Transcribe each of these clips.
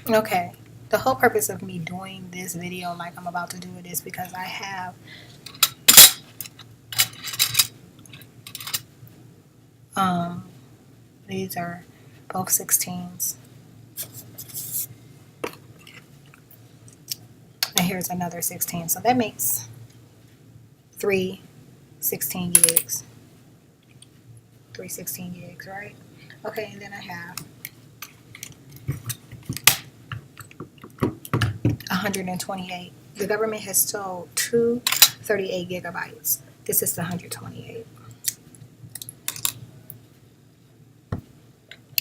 Okay, the whole purpose of me doing this video like I'm about to do it is because I have um these are both 16s, and here's another 16, so that makes 3 16 gigs. 3 16 gigs, right? Okay, and then I have 128. The government has sold two 38 gigabytes. This is the 128.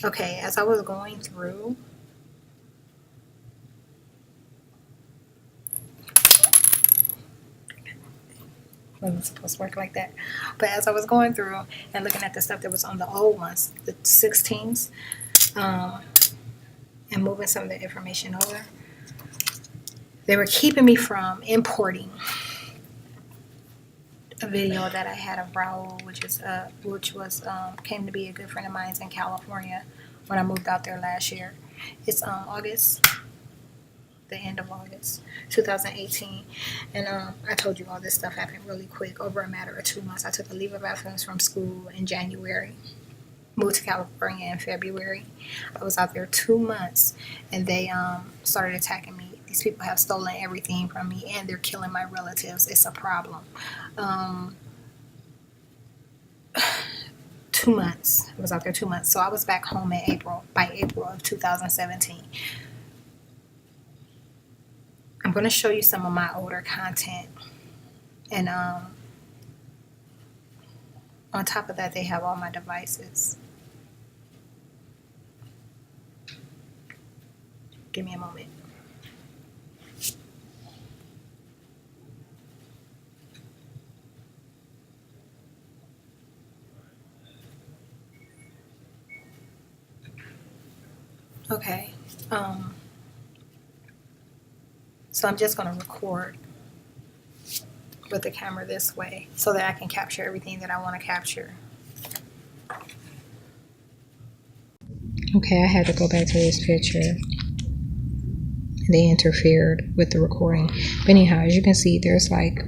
Okay, as I was going through, wasn't supposed to work like that, but as I was going through and looking at the stuff that was on the old ones, the 16s, and moving some of the information over, they were keeping me from importing a video that I had of Raul, which was came to be a good friend of mine in California when I moved out there last year. It's August, the end of August 2018, and I told you all this stuff happened really quick over a matter of 2 months. I took a leave of absence from school in January, moved to California in February. I was out there 2 months, and they started attacking me. These people have stolen everything from me, and they're killing my relatives. It's a problem. 2 months. I was out there 2 months. So I was back home in April, by April of 2017. I'm going to show you some of my older content. And on top of that, they have all my devices. Give me a moment. Okay. So I'm just going to record with the camera this way so that I can capture everything that I want to capture. Okay, I had to go back to this picture. They interfered with the recording. But anyhow, as you can see, there's like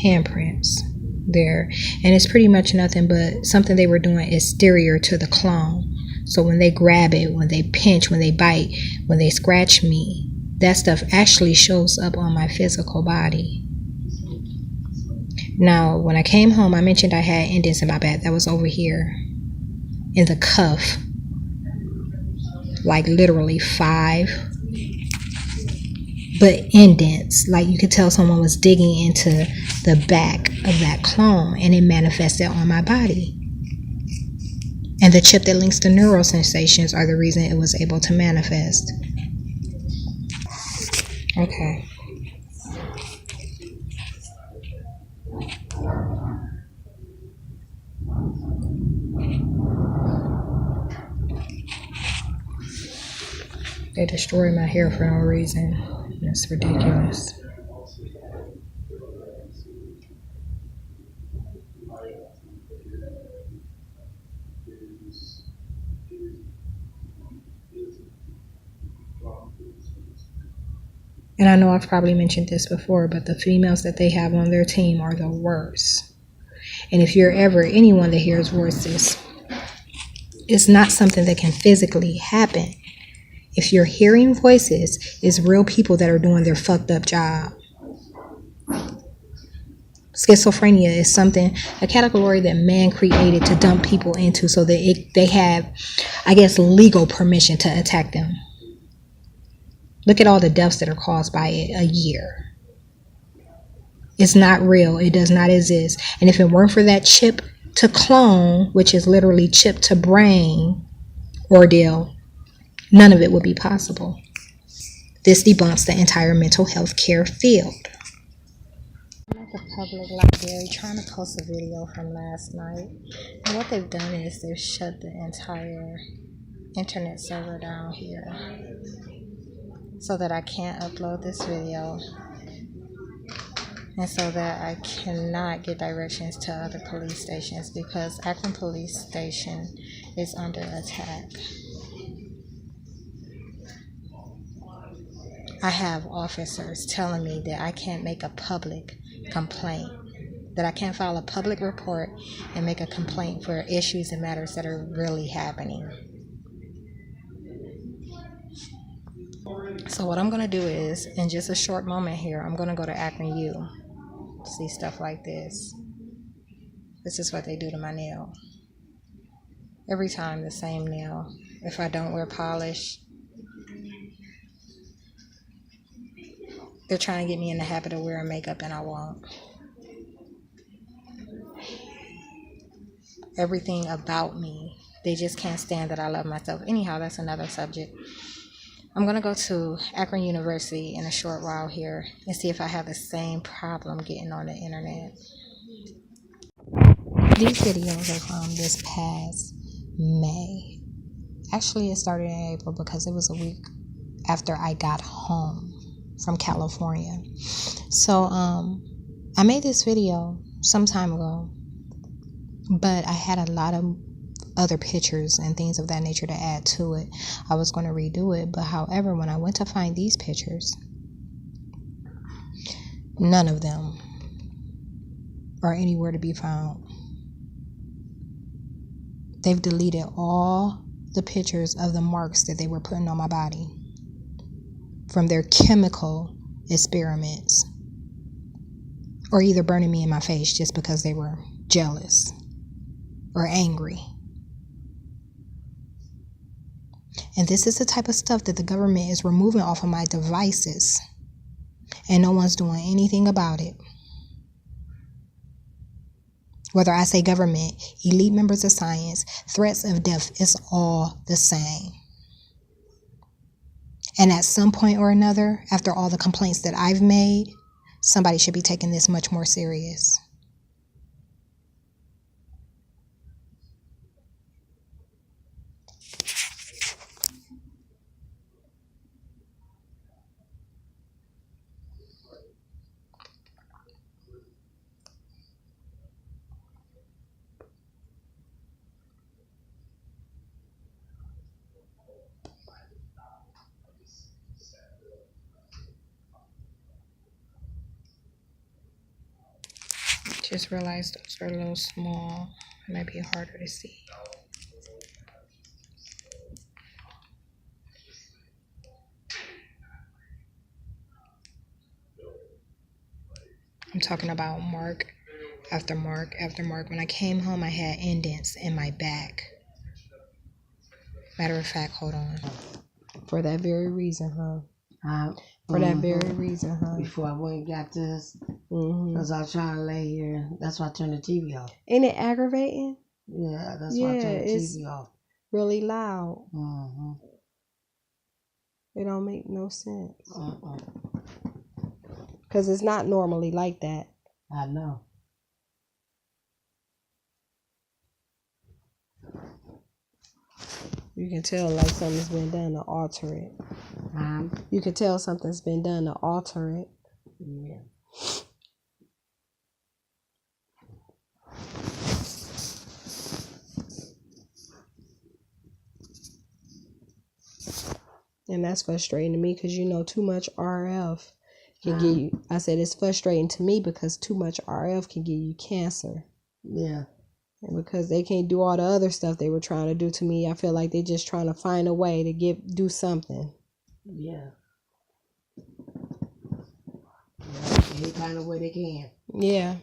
handprints there. And it's pretty much nothing but something they were doing exterior to the clone. So when they grab it, when they pinch, when they bite, when they scratch me, that stuff actually shows up on my physical body. Now, when I came home, I mentioned I had indents in my back. That was over here in the cuff. Like literally 5. But indents, like you could tell someone was digging into the back of that clone, and it manifested on my body. And the chip that links the neural sensations are the reason it was able to manifest. Okay. They destroyed my hair for no reason. It's ridiculous. And I know I've probably mentioned this before, but the females that they have on their team are the worst. And if you're ever anyone that hears voices, it's not something that can physically happen. If you're hearing voices, it's real people that are doing their fucked up job. Schizophrenia is something, a category that man created to dump people into so that they have, I guess, legal permission to attack them. Look at all the deaths that are caused by it a year. It's not real. It does not exist. And if it weren't for that chip to clone, which is literally chip to brain ordeal, none of it would be possible. This debunks the entire mental health care field. I'm at the public library trying to post a video from last night. And what they've done is they've shut the entire internet server down here so that I can't upload this video, and so that I cannot get directions to other police stations, because Akron Police Station is under attack. I have officers telling me that I can't make a public complaint, that I can't file a public report and make a complaint for issues and matters that are really happening. So what I'm going to do is, in just a short moment here, I'm going to go to Akron U. See stuff like this. This is what they do to my nail. Every time the same nail. If I don't wear polish, they're trying to get me in the habit of wearing makeup and I won't. Everything about me, they just can't stand that I love myself. Anyhow, that's another subject. I'm going to go to Akron University in a short while here and see if I have the same problem getting on the internet. These videos are from this past May. Actually, it started in April because it was a week after I got home from California. So, I made this video some time ago, but I had a lot of other pictures and things of that nature to add to it. I was going to redo it, but however, when I went to find these pictures, none of them are anywhere to be found. They've deleted all the pictures of the marks that they were putting on my body from their chemical experiments, or either burning me in my face just because they were jealous or angry. And this is the type of stuff that the government is removing off of my devices, and no one's doing anything about it. Whether I say government, elite members of science, threats of death, it's all the same. And at some point or another, after all the complaints that I've made, somebody should be taking this much more serious. Just realized those are a little small. It might be harder to see. I'm talking about mark after mark after mark. When I came home, I had indents in my back. Matter of fact, hold on. For that very reason, huh? For that very reason, huh? Before I went and got this, because I was trying to lay here. That's why I turned the TV off. Ain't it aggravating? Yeah, that's why I turned the TV off. Really loud. It don't make no sense. Because it's not normally like that. I know. You can tell like something's been done to alter it. You can tell something's been done to alter it. Yeah. And that's frustrating to me because, you know, too much RF can give you... I said it's frustrating to me because too much RF can give you cancer. Yeah. And because they can't do all the other stuff they were trying to do to me, I feel like they're just trying to find a way to do something. Yeah. Any kind of way they can. Yeah.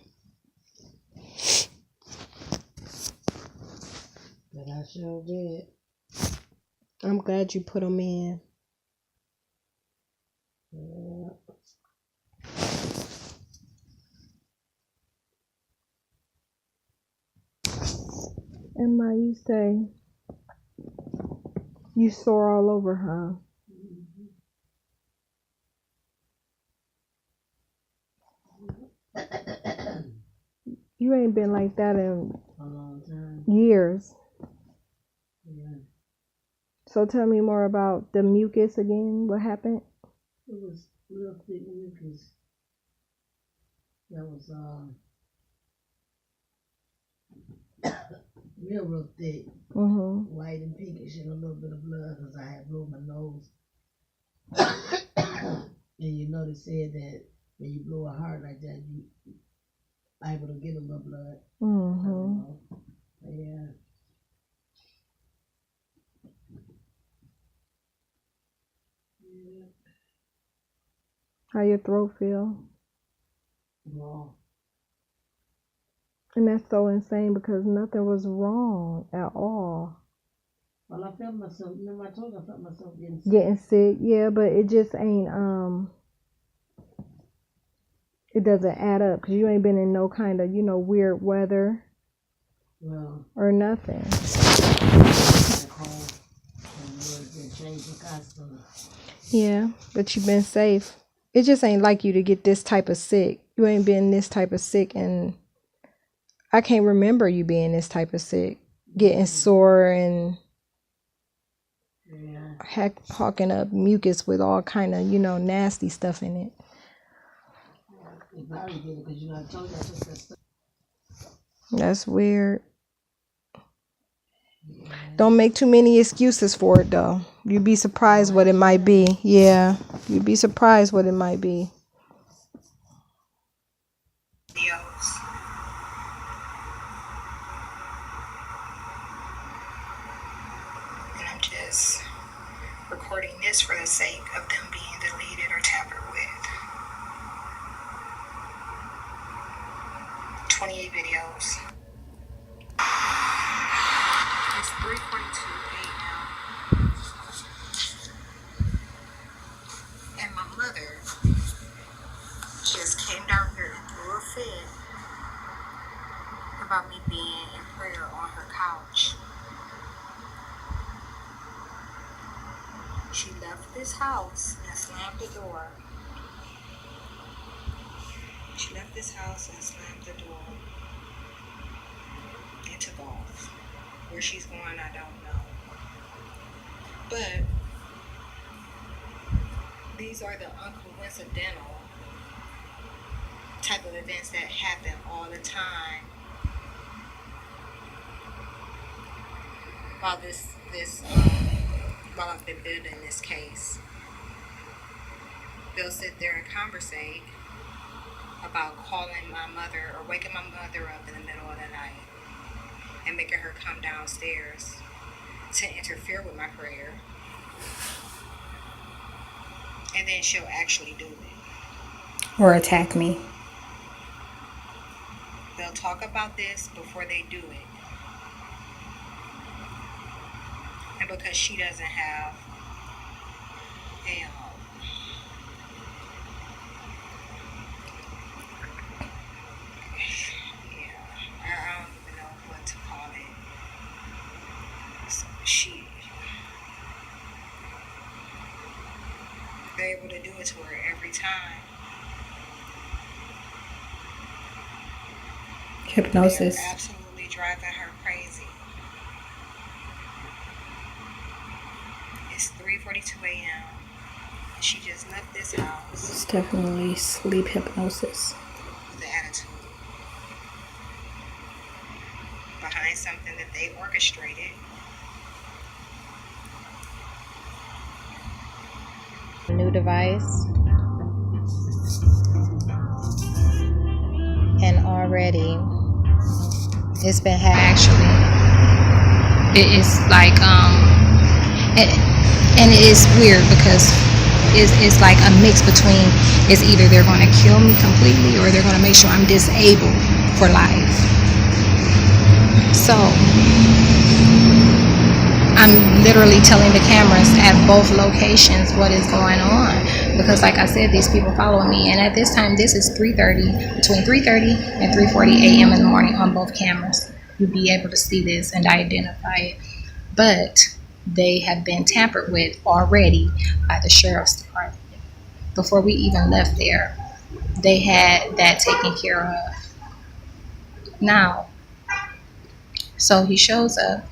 But I sure did. I'm glad you put them in. Yeah. Emma, you say you sore all over, huh? You ain't been like that in A long time. years. Yeah. So tell me more about the mucus again. What happened? It was real thick mucus. That was real thick. White and pinkish and a little bit of blood because I had blew my nose. And you know they said that when you blow a heart like that, you able to get a little blood. Yeah. How your throat feel? Well, And that's so insane because nothing was wrong at all. well, I felt myself. Remember, I told you I felt myself getting sick. Yeah, but it just ain't it doesn't add up because you ain't been in no kind of weird weather. Well, or nothing. Yeah, but you've been safe. It just ain't like you to get this type of sick. You ain't been this type of sick, and I can't remember you being this type of sick, getting sore and hawking up mucus with all kind of nasty stuff in it. That's weird. Don't make too many excuses for it though. You'd be surprised what it might be. Yeah, you'd be surprised what it might be. And I'm just recording this for the sake of them being deleted or tampered with. 28 videos. It's 3:42 a.m. and my mother just came down here and threw a fit about me being in prayer on her couch. She left this house and slammed the door. She left this house and slammed the door and took off. Where she's going, I don't know. But these are the uncoincidental type of events that happen all the time while while I've been building this case. They'll sit there and conversate about calling my mother or waking my mother up in the middle of the night and making her come downstairs to interfere with my prayer. And then she'll actually do it. Or attack me. They'll talk about this before they do it. And because she doesn't have a I don't even know what to call it. So they're able to do it to her every time. Hypnosis. They're absolutely driving her crazy. It's 3:42 a.m. She just left this house. It's definitely sleep hypnosis. With an attitude behind something that they orchestrated. New device. And already it's been actually it is like and it is weird because it's like a mix between it's either they're going to kill me completely or they're going to make sure I'm disabled for life. So I'm literally telling the cameras at both locations what is going on because like I said, these people following me, and at this time this is between 3:30 and 3:40 a.m. in the morning on both cameras. You'll be able to see this and identify it. But they have been tampered with already by the sheriff's department. Before we even left there, they had that taken care of. Now, so he shows up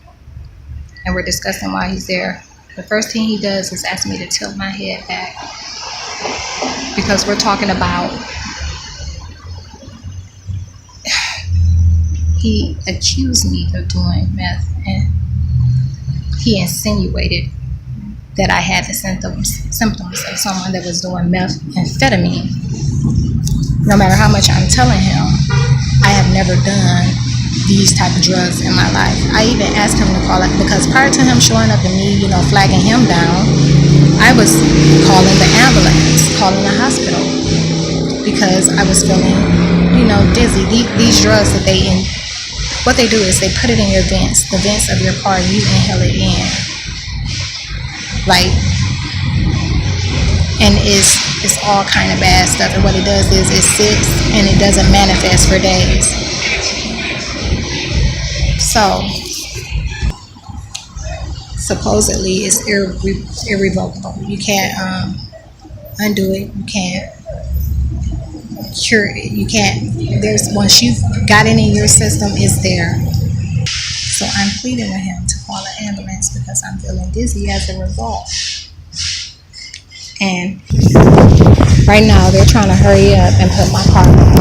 and we're discussing why he's there. The first thing he does is ask me to tilt my head back because we're talking about he accused me of doing meth and he insinuated that I had the symptoms of someone that was doing methamphetamine. No matter how much I'm telling him, I have never done these type of drugs in my life. I even asked him to call it, because prior to him showing up and me, flagging him down, I was calling the ambulance, calling the hospital, because I was feeling, dizzy. These drugs that what they do is they put it in your vents, the vents of your car, and you inhale it in. And it's all kind of bad stuff. And what it does is it sits and it doesn't manifest for days. So supposedly it's irrevocable. You can't undo it. You can't cure it. You can't. Once you've got it in your system, it's there. So I'm pleading with him to call an ambulance because I'm feeling dizzy as a result. And right now they're trying to hurry up and put my car back.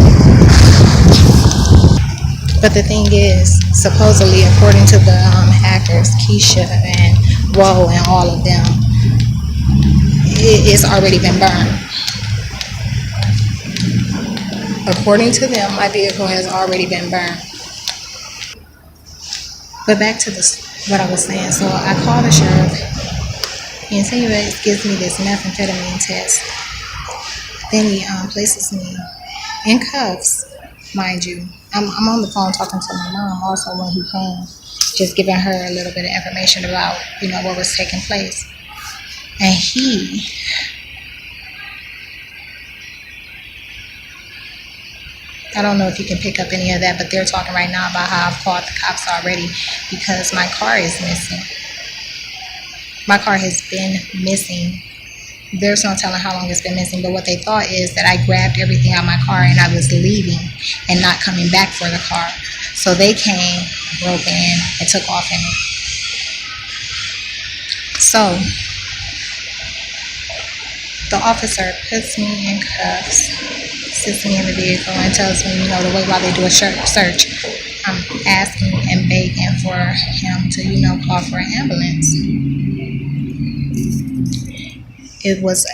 But the thing is, supposedly, according to the hackers, Keisha and Woe and all of them, it's already been burned. According to them, my vehicle has already been burned. But back to what I was saying. So I called the sheriff. He insinuates, gives me this methamphetamine test. Then he places me in cuffs, mind you. I'm on the phone talking to my mom also when he came, just giving her a little bit of information about, what was taking place. And I don't know if you can pick up any of that, but they're talking right now about how I've called the cops already because my car is missing. My car has been missing. There's no telling how long it's been missing, but what they thought is that I grabbed everything out of my car and I was leaving and not coming back for the car. So they came, broke in, and took off in it. So the officer puts me in cuffs, sits me in the vehicle, and tells me, to wait while they do a search. I'm asking and begging for him to, call for an ambulance. It was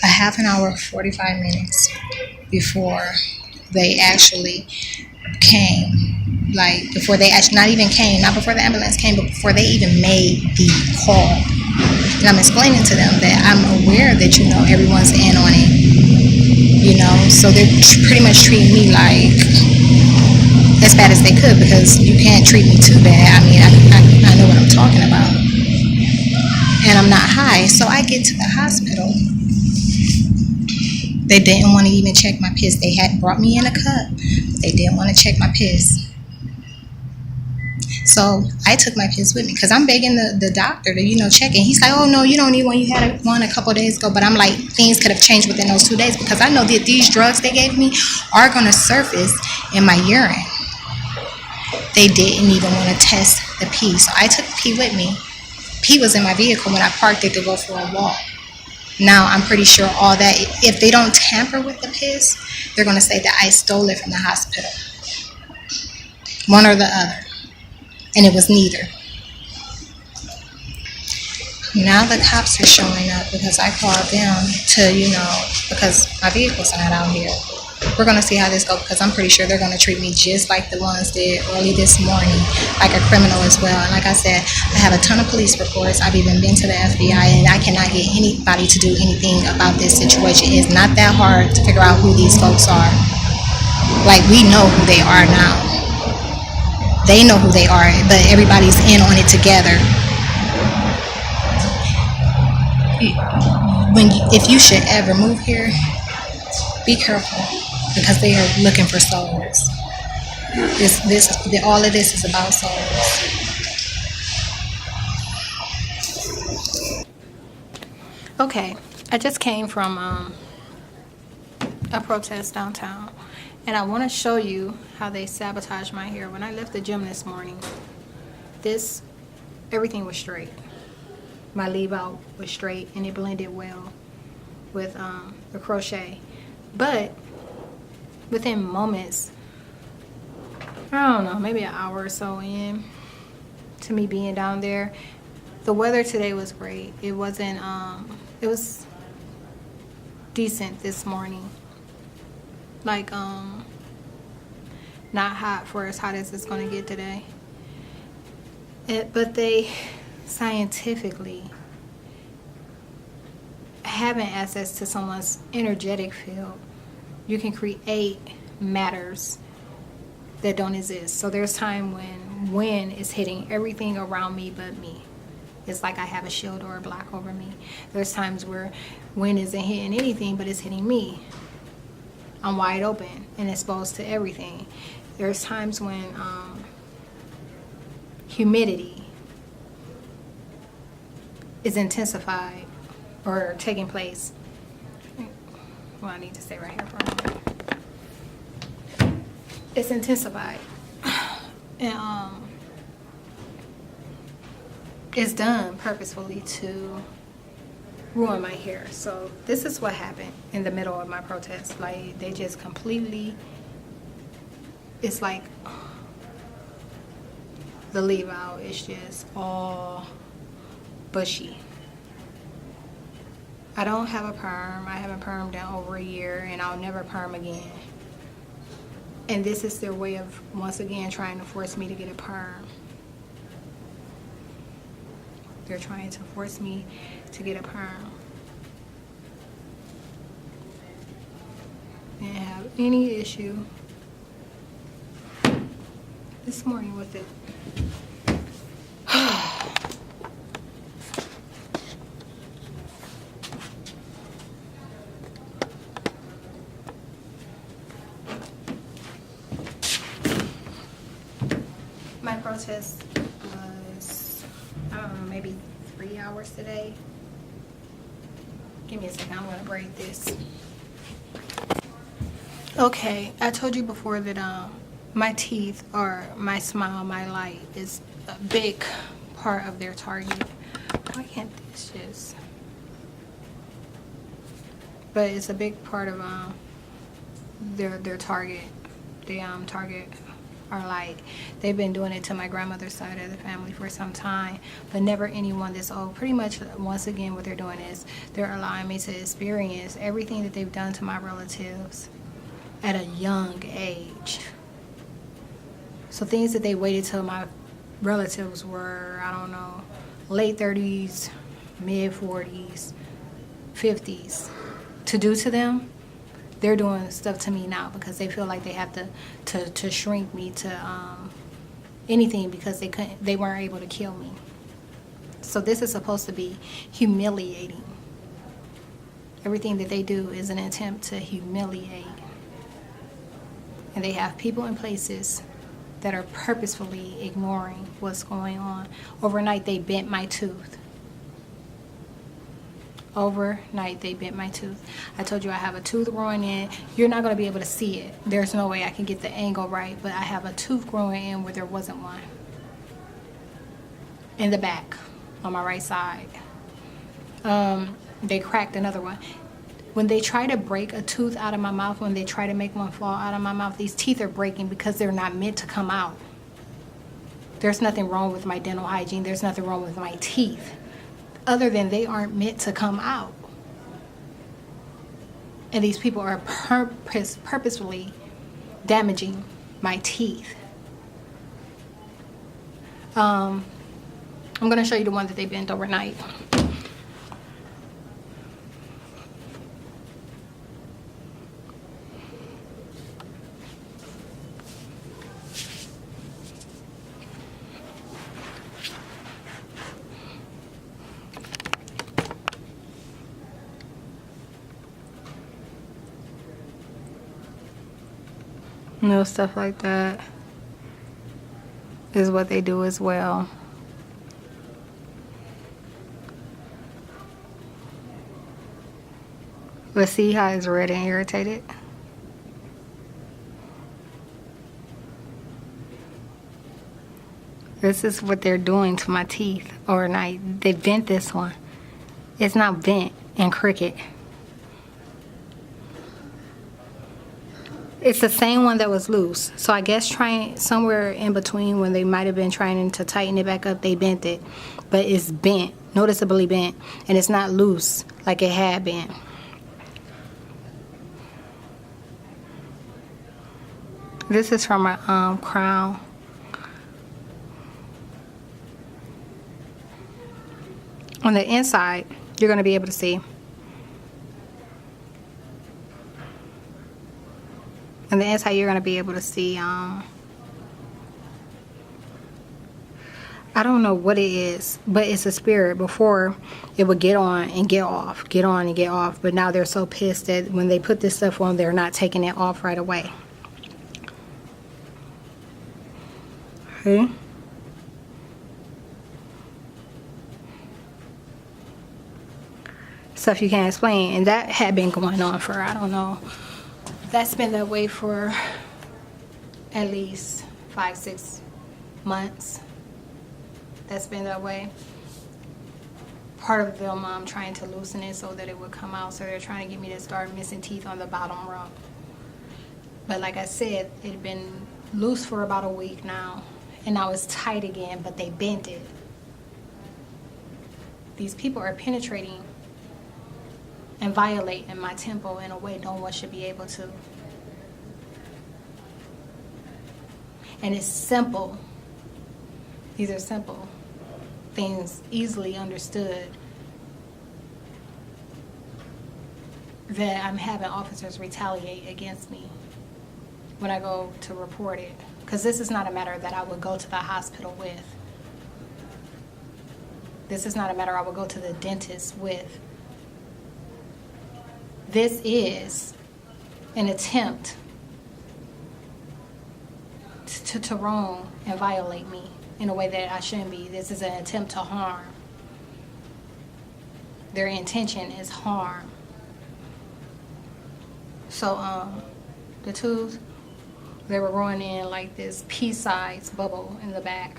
a half an hour, 45 minutes before they actually came. Before they actually, not even came, not before the ambulance came, but before they even made the call. And I'm explaining to them that I'm aware that, everyone's in on it. So they're pretty much treating me as bad as they could, because you can't treat me too bad. I mean, I know what I'm talking about. And I'm not high. So I get to the hospital. They didn't want to even check my piss. They had brought me in a cup. They didn't want to check my piss. So I took my piss with me because I'm begging the doctor to, check it. He's like, oh, no, you don't need one. You had one a couple of days ago. But I'm like, things could have changed within those 2 days because I know that these drugs they gave me are going to surface in my urine. They didn't even want to test the pee. So I took the pee with me. Pee was in my vehicle when I parked it to go for a walk. Now, I'm pretty sure all that, if they don't tamper with the piss, they're going to say that I stole it from the hospital. One or the other. And it was neither. Now the cops are showing up because I called them to, because my vehicle's not out here. We're going to see how this goes because I'm pretty sure they're going to treat me just like the ones did early this morning, like a criminal as well. And like I said, I have a ton of police reports. I've even been to the FBI, and I cannot get anybody to do anything about this situation. It's not that hard to figure out who these folks are. We know who they are now. They know who they are, but everybody's in on it together. If you should ever move here, be careful because they are looking for souls. All of this is about souls. Okay, I just came from a protest downtown, and I want to show you how they sabotaged my hair. When I left the gym this morning, everything was straight. My leave out was straight, and it blended well with the crochet. But within moments, I don't know, maybe an hour or so in to me being down there, The weather today was great. It wasn't, it was decent this morning. Like, not hot for as hot as it's going to get today. But they scientifically having access to someone's energetic field, you can create matters that don't exist. So there's time when wind is hitting everything around me but me. It's like I have a shield or a block over me. There's times where wind isn't hitting anything but it's hitting me. I'm wide open and exposed to everything. There's times when humidity is intensified or taking place. Well, I need to stay right here for a moment. It's intensified. And it's done purposefully to ruin my hair. So this is what happened in the middle of my protest. Like, they just completely, it's like the leave out is just all bushy. I don't have a perm. I haven't permed in over a year, and I'll never perm again. And this is their way of, once again, trying to force me to get a perm. They're trying to force me to get a perm. Didn't have any issue this morning with it. My protest was, I don't know, maybe 3 hours today. Give me a second, I'm gonna braid this. Okay, I told you before that my teeth, or my smile, my light, is a big part of their target. Why can't this just? But it's a big part of their target. They target our light. They've been doing it to my grandmother's side of the family for some time, but never anyone this old. Pretty much, once again, what they're doing is they're allowing me to experience everything that they've done to my relatives at a young age. So things that they waited till my relatives were, I don't know, late 30s, mid 40s, 50s to do to them, they're doing stuff to me now because they feel like they have to shrink me to anything because they weren't able to kill me. So this is supposed to be humiliating. Everything that they do is an attempt to humiliate. And they have people in places that are purposefully ignoring what's going on. Overnight, they bent my tooth. Overnight, they bent my tooth. I told you I have a tooth growing in. You're not going to be able to see it. There's no way I can get the angle right, but I have a tooth growing in where there wasn't one. In the back, on my right side. They cracked another one. When they try to break a tooth out of my mouth, when they try to make one fall out of my mouth, these teeth are breaking because they're not meant to come out. There's nothing wrong with my dental hygiene. There's nothing wrong with my teeth, other than they aren't meant to come out. And these people are purposefully damaging my teeth. I'm going to show you the one that they bent overnight. Stuff like that is what they do as well. But see how it's red and irritated? This is what they're doing to my teeth overnight. They bent this one. It's not bent and crooked. It's the same one that was loose. So I guess trying somewhere in between when they might have been trying to tighten it back up, they bent it. But it's bent, noticeably bent, and it's not loose like it had been. This is from my crown. On the inside, you're going to be able to see. On the inside, you're going to be able to see, I don't know what it is, but it's a spirit. Before, it would get on and get off, get on and get off. But now they're so pissed that when they put this stuff on, they're not taking it off right away. Okay. Stuff you can't explain. And that had been going on for, I don't know. That's been that way for at least 5-6 months. That's been that way. Part of them trying to loosen it so that it would come out. So they're trying to get me to start missing teeth on the bottom row. But like I said, it had been loose for about a week now. And now it's tight again, but they bent it. These people are penetrating and violating my temple in a way no one should be able to. And it's simple. These are simple things, easily understood, that I'm having officers retaliate against me when I go to report it. Because this is not a matter that I would go to the hospital with. This is not a matter I would go to the dentist with. This is an attempt to wrong and violate me in a way that I shouldn't be. This is an attempt to harm. Their intention is harm. So the tubes, they were growing in like this pea-sized bubble in the back.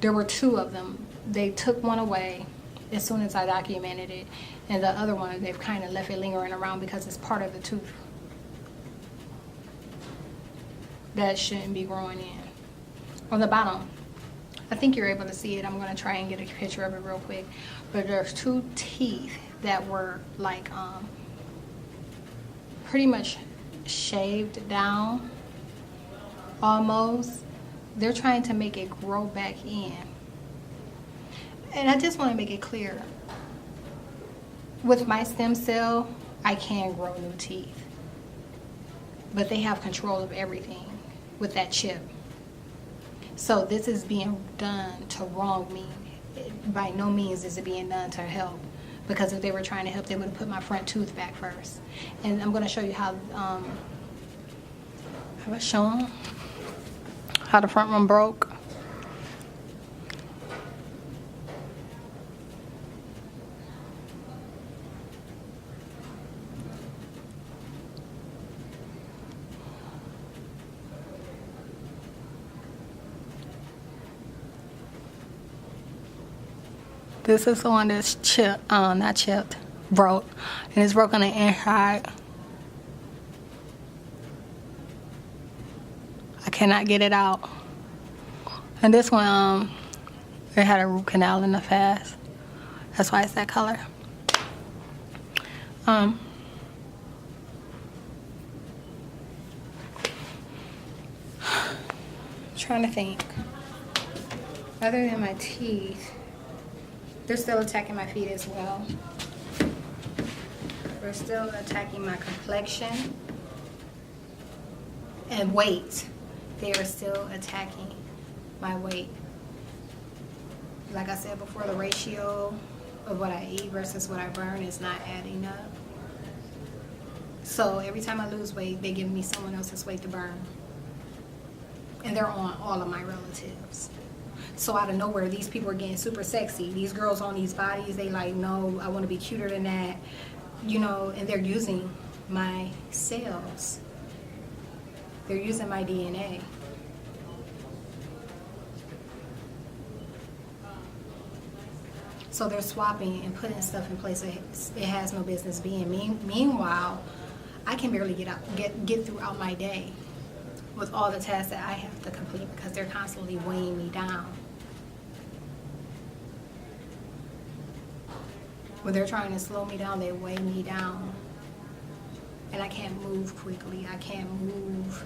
There were 2 of them. They took one away as soon as I documented it, and the other one, they've kind of left it lingering around because it's part of the tooth that shouldn't be growing in. On the bottom, I think you're able to see it. I'm going to try and get a picture of it real quick. But there's 2 teeth that were like pretty much shaved down almost. They're trying to make it grow back in. And I just want to make it clear, with my stem cell, I can grow new teeth. But they have control of everything with that chip. So this is being done to wrong me. By no means is it being done to help. Because if they were trying to help, they would have put my front tooth back first. And I'm going to show you how, have I shown how the front one broke? This is the one that's not chipped, broke. And it's broken on the inside. I cannot get it out. And this one, it had a root canal in the past. That's why it's that color. Trying to think. Other than my teeth, they're still attacking my feet as well. They're still attacking my complexion and weight. They are still attacking my weight. Like I said before, the ratio of what I eat versus what I burn is not adding up. So every time I lose weight, they give me someone else's weight to burn. And they're on all of my relatives. So out of nowhere, these people are getting super sexy. These girls on these bodies, they like, no, I want to be cuter than that. You know, and they're using my cells. They're using my DNA. So they're swapping and putting stuff in place that it has no business being. Meanwhile, I can barely get throughout my day with all the tasks that I have to complete because they're constantly weighing me down. When they're trying to slow me down, they weigh me down. And I can't move quickly. I can't move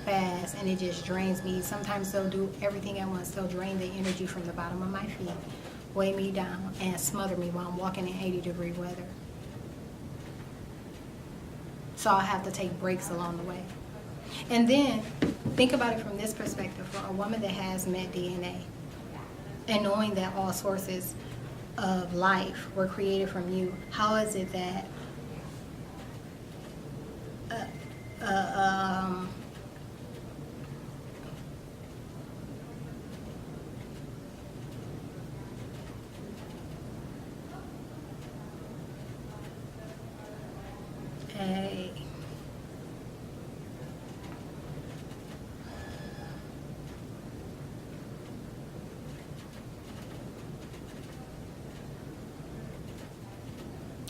fast, and it just drains me. Sometimes they'll do everything at once. They'll drain the energy from the bottom of my feet, weigh me down, and smother me while I'm walking in 80-degree weather. So I have to take breaks along the way. And then think about it from this perspective. For a woman that has met DNA, and knowing that all sources of life were created from you, how is it that a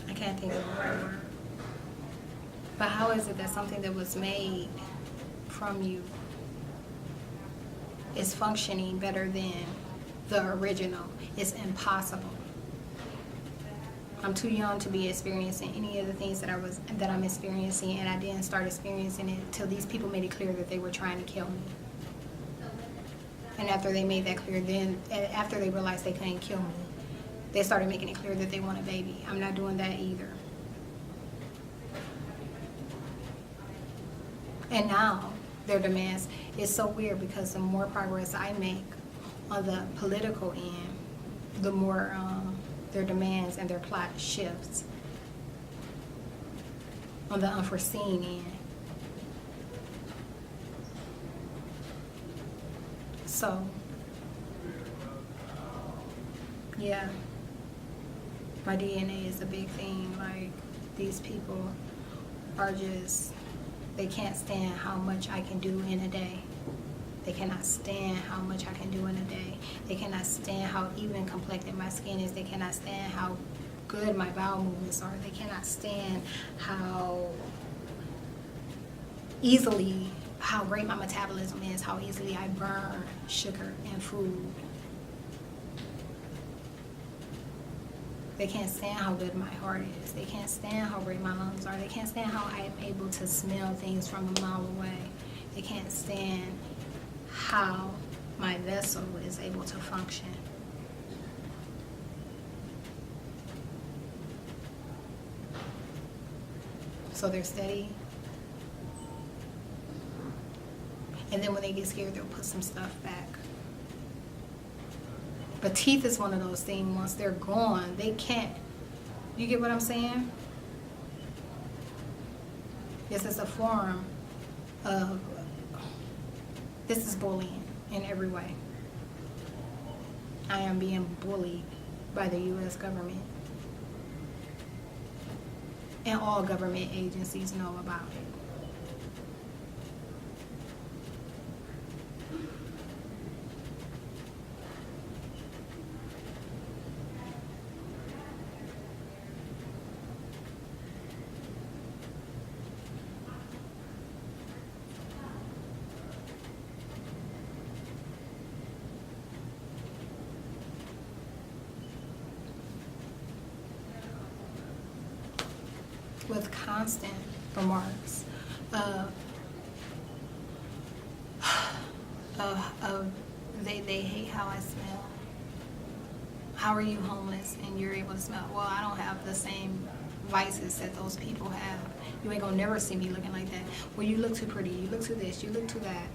I can't think of the right word. But how is it that something that was made from you is functioning better than the original? It's impossible. I'm too young to be experiencing any of the things that I'm experiencing, and I didn't start experiencing it until these people made it clear that they were trying to kill me. And after they made that clear, then after they realized they couldn't kill me, they started making it clear that they want a baby. I'm not doing that either. And now their demands, it's so weird because the more progress I make on the political end, the more their demands and their plot shifts on the unforeseen end. So, yeah, my DNA is a big thing. Like, these people are just, they can't stand how much I can do in a day. They cannot stand how much I can do in a day. They cannot stand how even complected my skin is. They cannot stand how good my bowel movements are. They cannot stand how great my metabolism is, how easily I burn sugar and food. They can't stand how good my heart is. They can't stand how great my lungs are. They can't stand how I am able to smell things from a mile away. They can't stand how my vessel is able to function. So they're steady. And then when they get scared, they'll put some stuff back. But teeth is one of those things, once they're gone, they can't. You get what I'm saying? This is a form of, this is bullying in every way. I am being bullied by the U.S. government. And all government agencies know about it. With constant remarks they hate how I smell. How are you homeless and you're able to smell? Well, I don't have the same vices that those people have. You ain't gonna never see me looking like that. Well, you look too pretty, you look too this, you look too that.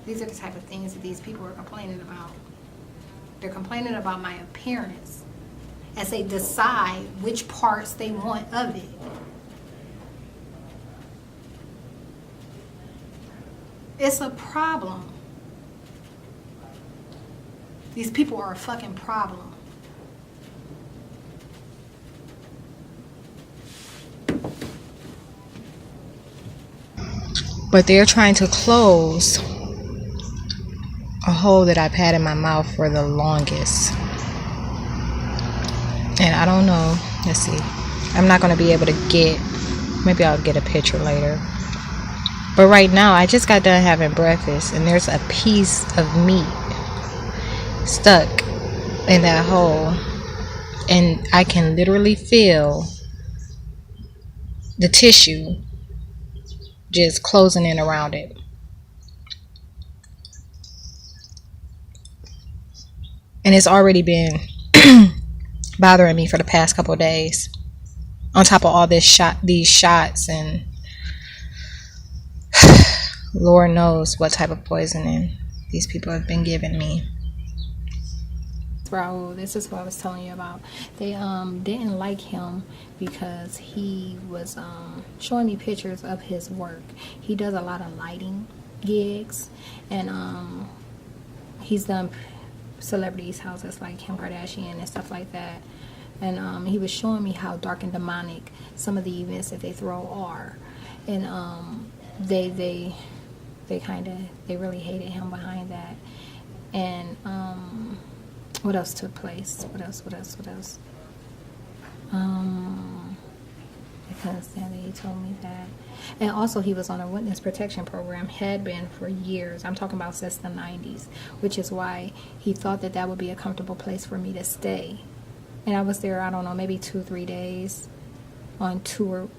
These are the type of things that these people are complaining about. They're complaining about my appearance as they decide which parts they want of it. It's a problem. These people are a fucking problem. But they're trying to close a hole that I've had in my mouth for the longest. And I don't know. Let's see. I'm not going to be able to get Maybe I'll get a picture later. But right now, I just got done having breakfast, and there's a piece of meat stuck in that hole, and I can literally feel the tissue just closing in around it. And it's already been bothering me for the past couple of days. On top of all these shots, and Lord knows what type of poisoning these people have been giving me. Raul, this is what I was telling you about. They didn't like him because he was showing me pictures of his work. He does a lot of lighting gigs, and he's done celebrities' houses like Kim Kardashian and stuff like that. And he was showing me how dark and demonic some of the events that they throw are, and they really hated him behind that. And what else took place? What else? Because then he told me that. And also he was on a witness protection program, had been for years. I'm talking about since the 90s, which is why he thought that that would be a comfortable place for me to stay. And I was there, I don't know, maybe 2-3 days on two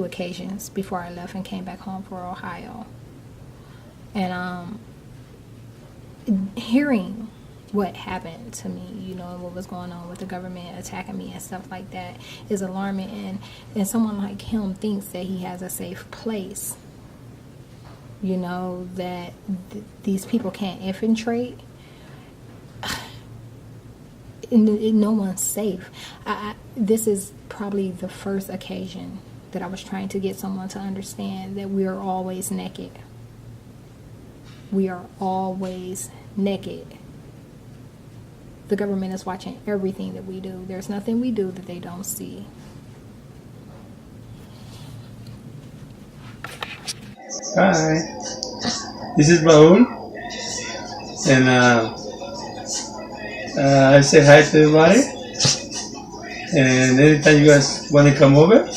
occasions before I left and came back home for Ohio. And hearing what happened to me, you know, and what was going on with the government attacking me and stuff like that is alarming. And someone like him thinks that he has a safe place, you know, that these people can't infiltrate. No one's safe. This is probably the first occasion that I was trying to get someone to understand that we are always naked. We are always naked. The government is watching everything that we do. There's nothing we do that they don't see. Hi, this is Raul, and I say hi to everybody. And anytime you guys want to come over,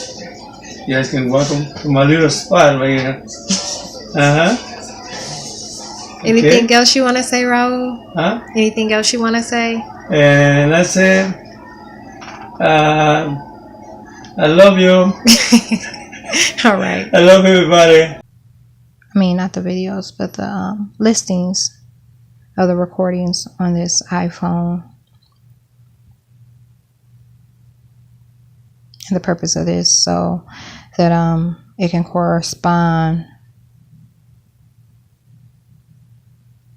you guys can welcome to my little spot right here. Anything else you want to say, Raul? Huh? Anything else you want to say? And I said, I love you. All right. I love everybody. I mean, not the videos, but the listings of the recordings on this iPhone. And the purpose of this, so that it can correspond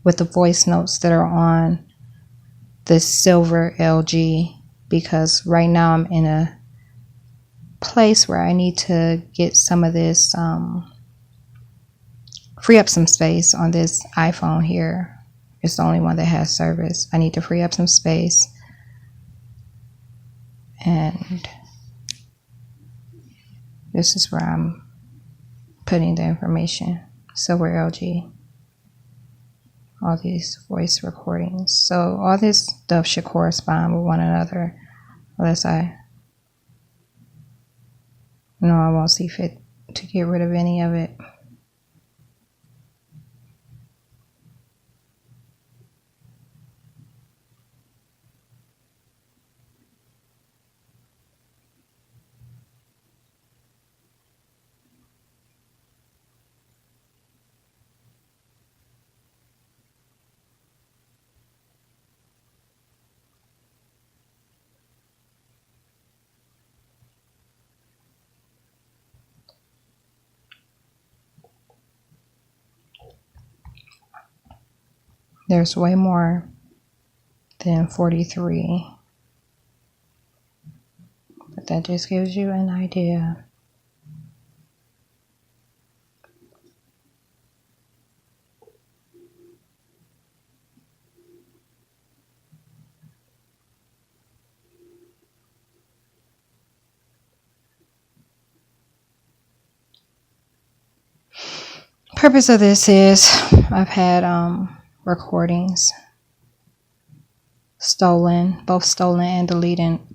with the voice notes that are on the silver LG, because right now I'm in a place where I need to get some of this, free up some space on this iPhone here. It's the only one that has service. I need to free up some space, and this is where I'm putting the information. Silver LG. All these voice recordings. So all this stuff should correspond with one another, unless I won't see fit to get rid of any of it. There's way more than 43, but that just gives you an idea. Purpose of this is I've had recordings stolen, both stolen and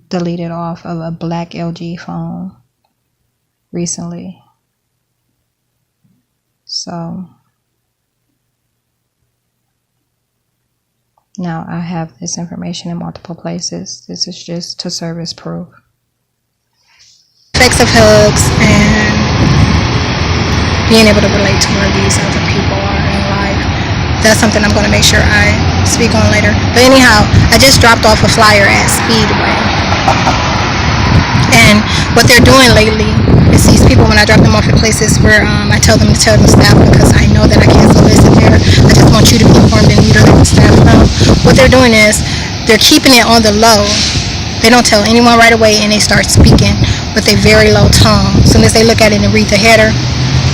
deleted off of a black LG phone recently. So now I have this information in multiple places. This is just to serve as proof. Effects of hugs and being able to relate to where these other people are in life. That's something I'm going to make sure I speak on later. But anyhow, I just dropped off a flyer at Speedway. And what they're doing lately is these people, when I drop them off at places where I tell them to tell the staff, because I know that I can't solicit there. I just want you to be informed and you to let the staff know. What they're doing is they're keeping it on the low. They don't tell anyone right away, and they start speaking with a very low tone. As soon as they look at it and read the header,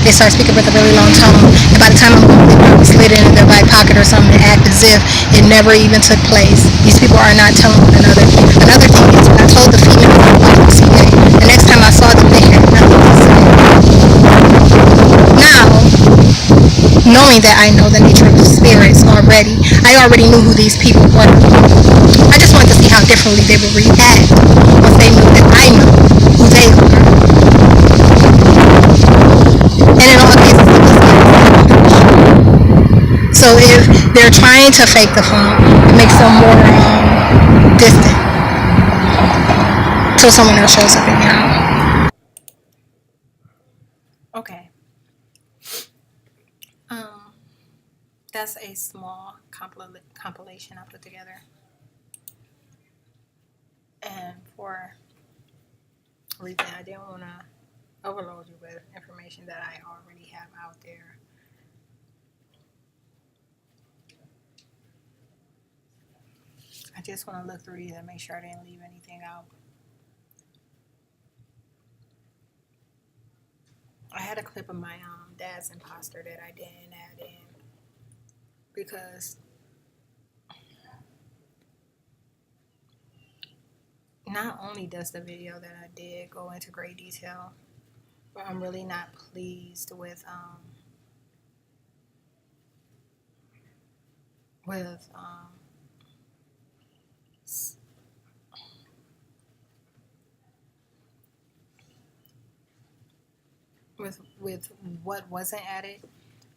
they start speaking with a really low tone. And by the time I'm going, they probably slid it in their back pocket or something and act as if it never even took place. These people are not telling one another. Another thing is, when I told the female YMCA, the next time I saw them, they had nothing to say. Now, knowing that I know the nature of the spirits already, I already knew who these people were. I just wanted to see how differently they would react once they knew that I knew who they are. And in all cases, it was not. So if they're trying to fake the funk, it makes them more distant till someone else shows up anyhow. Okay. That's a small compilation I put together. And for a reason, I didn't want to overload you with information that I already have out there. I just want to look through these and make sure I didn't leave anything out. I had a clip of my dad's imposter that I didn't add in because not only does the video that I did go into great detail, but I'm really not pleased with with what wasn't added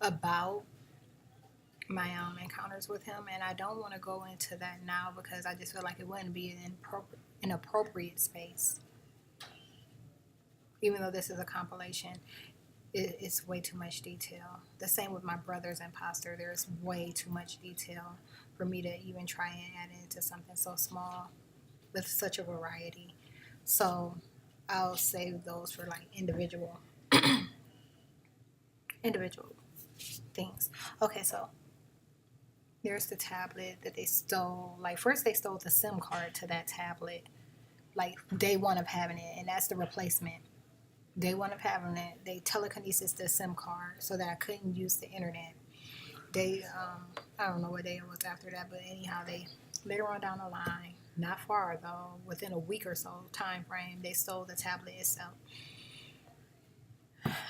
about my encounters with him, and I don't want to go into that now because I just feel like it wouldn't be an appropriate space. Even though this is a compilation, it's way too much detail. The same with my brother's imposter. There's way too much detail for me to even try and add into something so small with such a variety. So I'll save those for like individual things. Okay, so there's the tablet that they stole. Like, first they stole the SIM card to that tablet, like day one of having it, and that's the replacement. Day one of having it, they telekinesis the SIM card so that I couldn't use the internet. They, I don't know what day it was after that, but anyhow, they later on down the line, not far though, within a week or so time frame, they stole the tablet itself.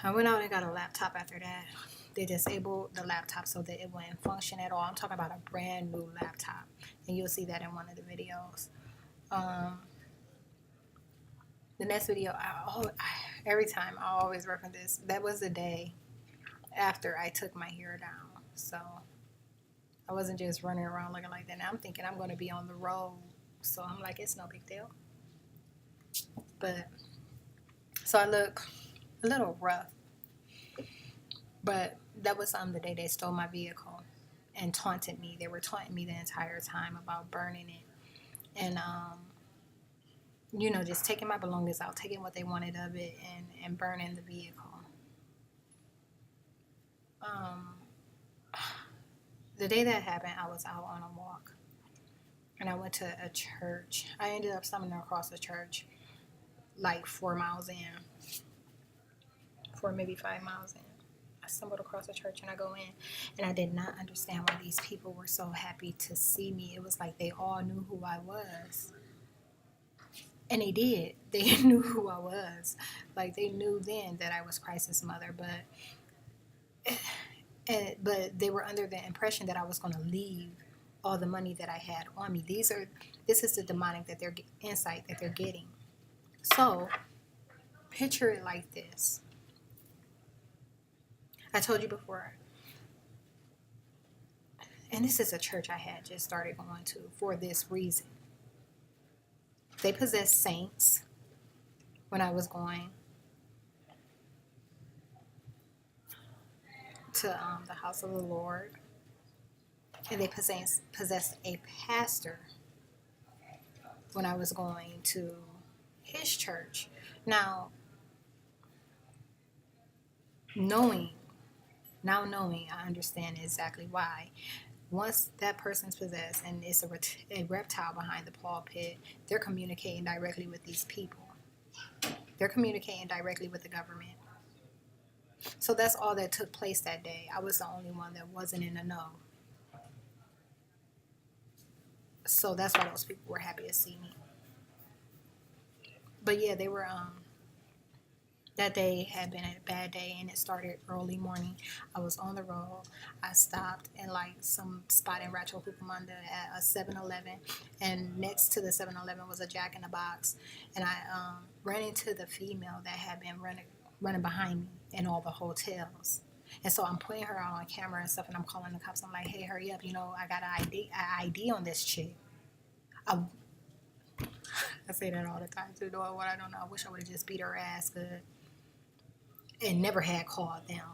I went out and got a laptop after that. They disabled the laptop so that it wouldn't function at all. I'm talking about a brand new laptop, and you'll see that in one of the videos. The next video, every time I always reference this. That was the day after I took my hair down, so I wasn't just running around looking like that. Now I'm thinking I'm going to be on the road, so I'm like, it's no big deal. But so I look a little rough, but that was the day they stole my vehicle and taunted me. They were taunting me the entire time about burning it and just taking my belongings out, taking what they wanted of it, and burning the vehicle. The day that happened, I was out on a walk, and I went to a church. I ended up stumbling across the church like 4 miles in, 4 maybe 5 miles in. I stumbled across the church and I go in, and I did not understand why these people were so happy to see me. It was like they all knew who I was. And they did. They knew who I was. Like, they knew then that I was Christ's mother, but they were under the impression that I was going to leave all the money that I had on me. This is the demonic insight that they're getting. So Picture it like this. I told you before, and this is a church I had just started going to for this reason. They possessed saints when I was going to the house of the Lord, and they possessed a pastor when I was going to his church. Now, knowing, I understand exactly why. Once that person's possessed and it's a reptile behind the pulpit, they're communicating directly with these people. They're communicating directly with the government. So that's all that took place that day. I was the only one that wasn't in the know. So that's why those people were happy to see me. But yeah, they were that day had been a bad day, and it started early morning. I was on the road. I stopped in like some spot in Rancho Cucamonga at a 7-Eleven, and next to the 7-Eleven was a Jack in the Box, and I ran into the female that had been running behind me in all the hotels. And so I'm putting her out on camera and stuff, and I'm calling the cops. I'm like, hey, hurry up, I got an ID on this chick. I say that all the time too, though. What I don't know, I wish I would have just beat her ass good and never had called them.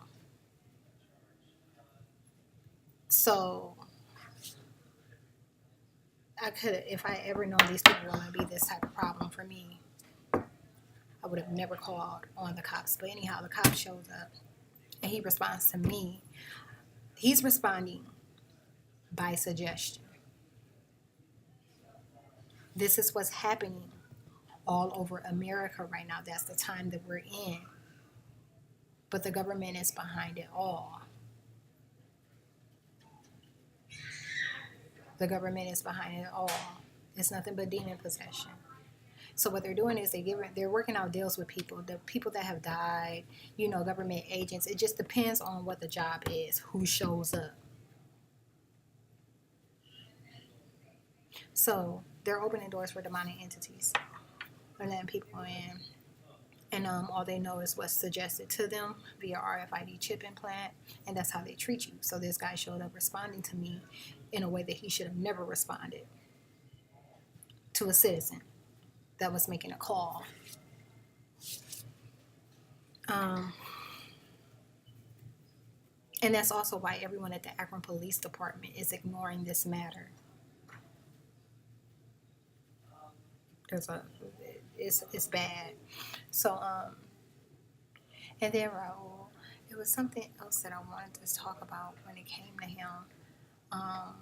So I could, if I ever known these people were going to be this type of problem for me, I would have never called on the cops. But anyhow, the cop shows up and he responds to me. He's responding by suggestion. This is what's happening all over America right now. That's the time that we're in. But the government is behind it all. The government is behind it all. It's nothing but demon possession. So what they're doing is they're working out deals with people, the people that have died, government agents. It just depends on what the job is, who shows up. So they're opening doors for demonic entities. They're letting people in. And all they know is what's suggested to them via RFID chip implant, and that's how they treat you. So this guy showed up responding to me in a way that he should have never responded to a citizen that was making a call. And that's also why everyone at the Akron Police Department is ignoring this matter. It's bad. So and then Raul, it was something else that I wanted to talk about when it came to him. I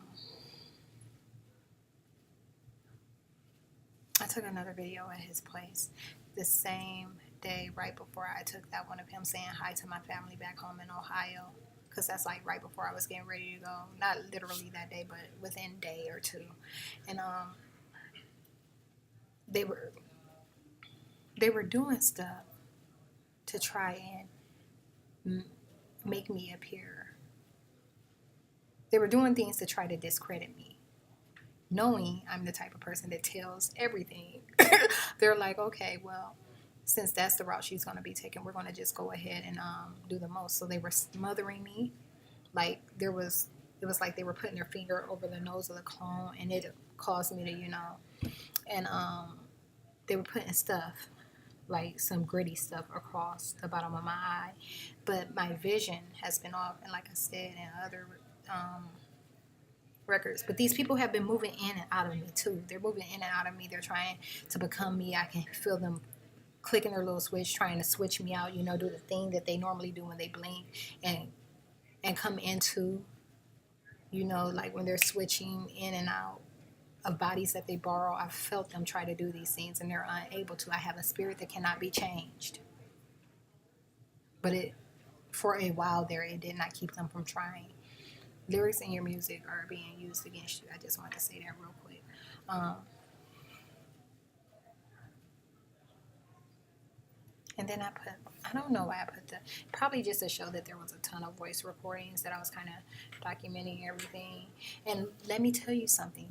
took another video at his place the same day right before I took that one of him saying hi to my family back home in Ohio, because that's like right before I was getting ready to go. Not literally that day, but within a day or two. And they were doing stuff to try and make me appear. They were doing things to try to discredit me, knowing I'm the type of person that tells everything. They're like, okay, well, since that's the route she's going to be taking, we're going to just go ahead and do the most. So they were smothering me. Like it was like they were putting their finger over the nose of the clone, and it caused me to, and they were putting stuff, like some gritty stuff across the bottom of my eye. But my vision has been off, and like I said in other records, but these people have been moving in and out of me too. They're moving in and out of me. They're trying to become me. I can feel them clicking their little switch, trying to switch me out, do the thing that they normally do when they blink and come into, like when they're switching in and out of bodies that they borrow. I've felt them try to do these things and they're unable to. I have a spirit that cannot be changed. But for a while there, it did not keep them from trying. Lyrics in your music are being used against you. I just wanted to say that real quick. And then I don't know why I put probably just to show that there was a ton of voice recordings, that I was kind of documenting everything. And let me tell you something.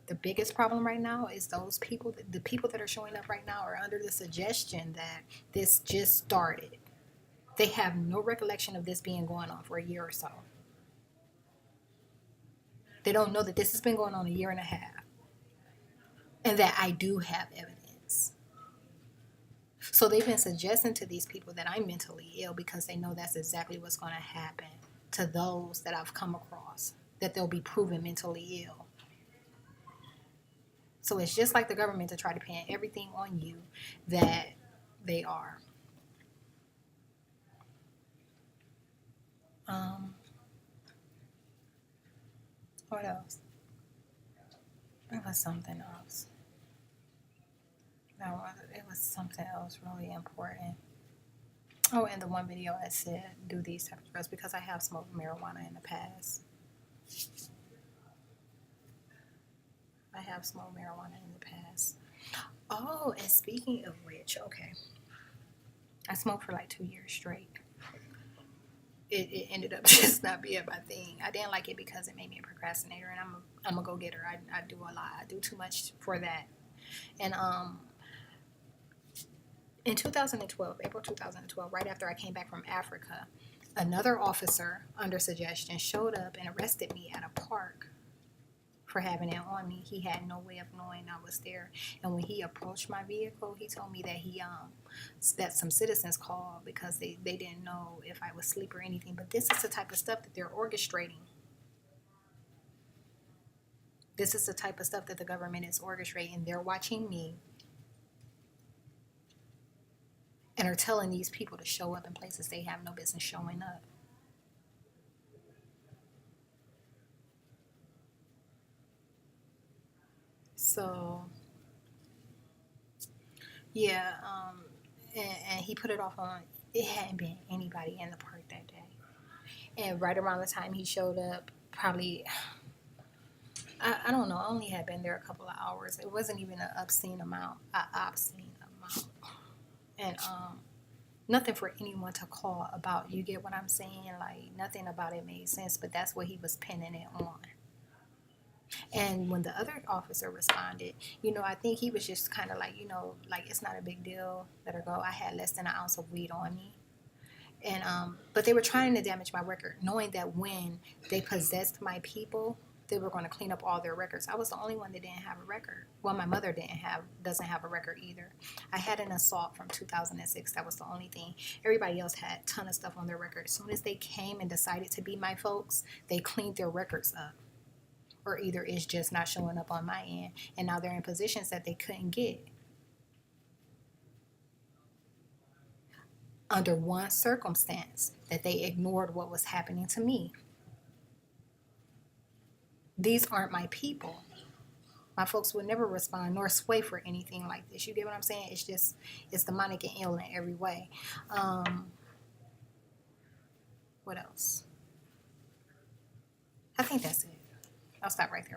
The biggest problem right now is those people, the people that are showing up right now are under the suggestion that this just started. They have no recollection of this being going on for a year or so. They don't know that this has been going on a year and a half, and that I do have evidence. So they've been suggesting to these people that I'm mentally ill because they know that's exactly what's going to happen to those that I've come across, that they'll be proven mentally ill. So it's just like the government to try to pin everything on you that they are. What else? It was something else. No, it was something else really important. Oh, and the one video I said, do these types of drugs because I have smoked marijuana in the past. I have smoked marijuana in the past. Oh, and speaking of which, okay. I smoked for like 2 years straight. It ended up just not being my thing. I didn't like it because it made me a procrastinator, and I'm a go-getter. I do a lot. I do too much for that. And in 2012, April 2012, right after I came back from Africa, another officer under suggestion showed up and arrested me at a park for having it on me. He had no way of knowing I was there. And when he approached my vehicle, he told me that that some citizens called because they didn't know if I was asleep or anything. But this is the type of stuff that they're orchestrating. This is the type of stuff that the government is orchestrating. They're watching me and are telling these people to show up in places they have no business showing up. So, yeah, and he put it off on, it hadn't been anybody in the park that day. And right around the time he showed up, probably, I don't know, I only had been there a couple of hours. It wasn't even an obscene amount. And nothing for anyone to call about. You get what I'm saying? Like, nothing about it made sense, but that's what he was pinning it on. And when the other officer responded, I think he was just kind of like, like, it's not a big deal, let her go. I had less than an ounce of weed on me. And but they were trying to damage my record, knowing that when they possessed my people, they were going to clean up all their records. I was the only one that didn't have a record. Well, my mother doesn't have a record either. I had an assault from 2006. That was the only thing. Everybody else had a ton of stuff on their record. As soon as they came and decided to be my folks, they cleaned their records up. Or either it's just not showing up on my end, and now they're in positions that they couldn't get. Under one circumstance, that they ignored what was happening to me. These aren't my people. My folks would never respond nor sway for anything like this. You get what I'm saying? It's demonic and ill in every way. What else? I think that's it. I'll stop right there.